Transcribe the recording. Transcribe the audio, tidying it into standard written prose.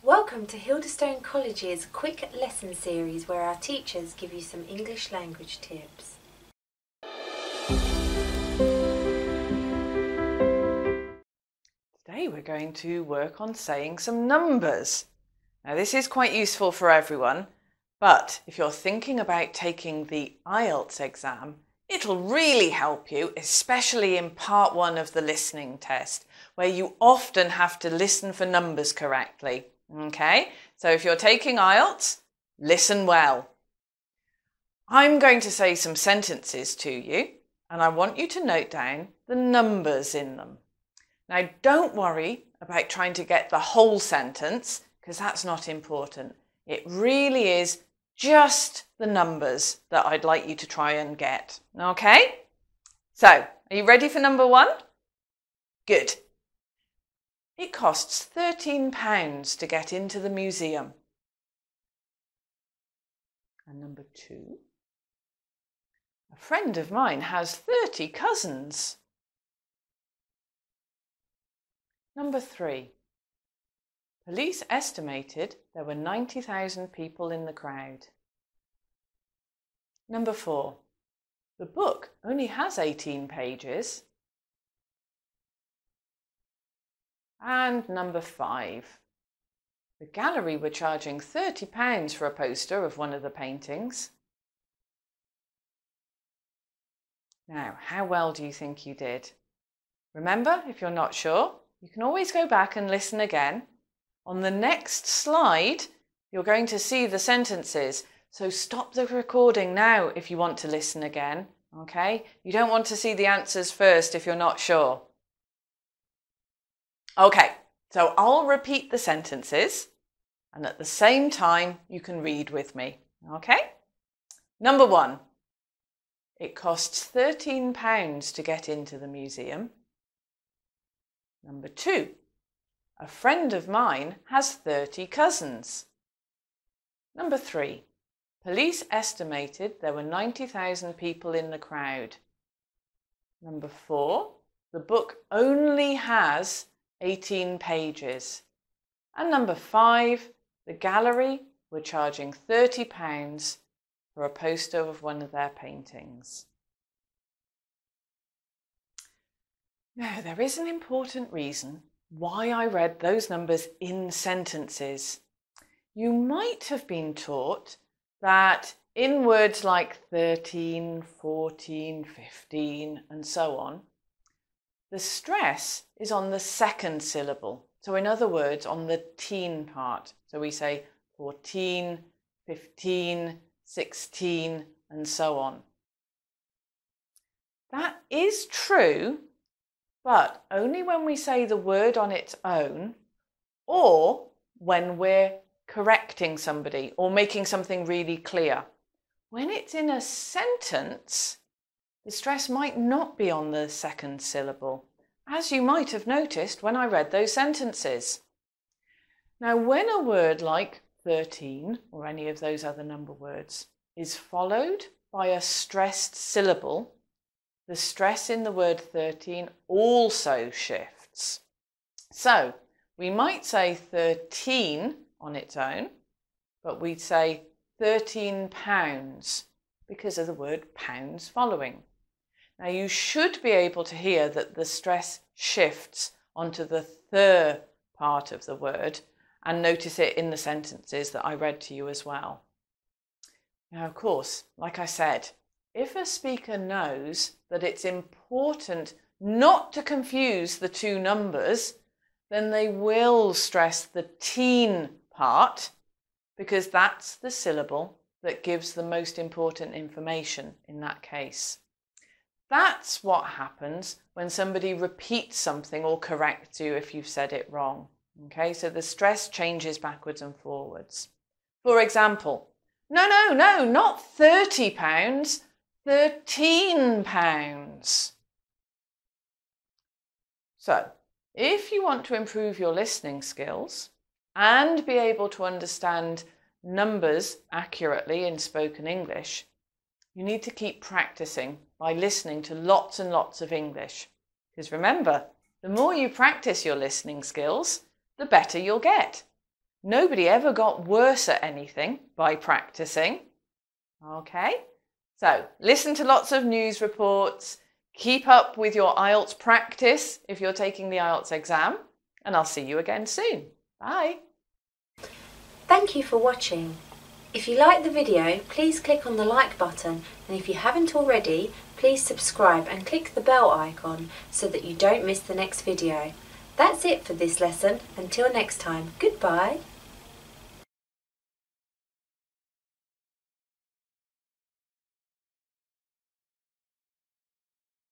Welcome to Hildestone College's quick lesson series where our teachers give you some English language tips. Today we're going to work on saying some numbers. Now this is quite useful for everyone, but if you're thinking about taking the IELTS exam, it'll really help you, especially in part 1 of the listening test, where you often have to listen for numbers correctly. Okay, so if you're taking IELTS, listen well. I'm going to say some sentences to you, and I want you to note down the numbers in them. Now, don't worry about trying to get the whole sentence, because that's not important. It really is just the numbers that I'd like you to try and get. Okay? So, are you ready for number 1? Good. It costs £13 to get into the museum. And number 2. A friend of mine has 30 cousins. Number 3. Police estimated there were 90,000 people in the crowd. Number 4. The book only has 18 pages. And number 5. The gallery were charging £30 for a poster of one of the paintings. Now, how well do you think you did? Remember, if you're not sure, you can always go back and listen again. On the next slide, you're going to see the sentences. So stop the recording now if you want to listen again. Okay? You don't want to see the answers first if you're not sure. Okay, so I'll repeat the sentences and at the same time you can read with me. Okay? Number 1. It costs £13 to get into the museum. Number 2. A friend of mine has 30 cousins. Number 3. Police estimated there were 90,000 people in the crowd. Number 4. The book only has 18 pages. And number 5, the gallery were charging £30 for a poster of one of their paintings. Now, there is an important reason why I read those numbers in sentences. You might have been taught that in words like 13, 14, 15 and so on, the stress is on the second syllable. So in other words, on the teen part. So we say 14, 15, 16 and so on. That is true, but only when we say the word on its own or when we're correcting somebody or making something really clear. When it's in a sentence, the stress might not be on the second syllable, as you might have noticed when I read those sentences. Now, when a word like 13 or any of those other number words is followed by a stressed syllable, the stress in the word 13 also shifts. So, we might say 13 on its own, but we'd say £13 because of the word pounds following. Now you should be able to hear that the stress shifts onto the third part of the word and notice it in the sentences that I read to you as well. Now of course, like I said, if a speaker knows that it's important not to confuse the two numbers, then they will stress the teen part because that's the syllable that gives the most important information in that case. That's what happens when somebody repeats something or corrects you if you've said it wrong. Okay, so the stress changes backwards and forwards. For example, no, not £30, £13. So, if you want to improve your listening skills and be able to understand numbers accurately in spoken English, you need to keep practicing by listening to lots and lots of English. Because remember, the more you practice your listening skills, the better you'll get. Nobody ever got worse at anything by practicing. Okay, so listen to lots of news reports, keep up with your IELTS practice if you're taking the IELTS exam, and I'll see you again soon. Bye. Thank you for watching. If you liked the video, please click on the like button, and if you haven't already, please subscribe and click the bell icon so that you don't miss the next video. That's it for this lesson. Until next time, goodbye.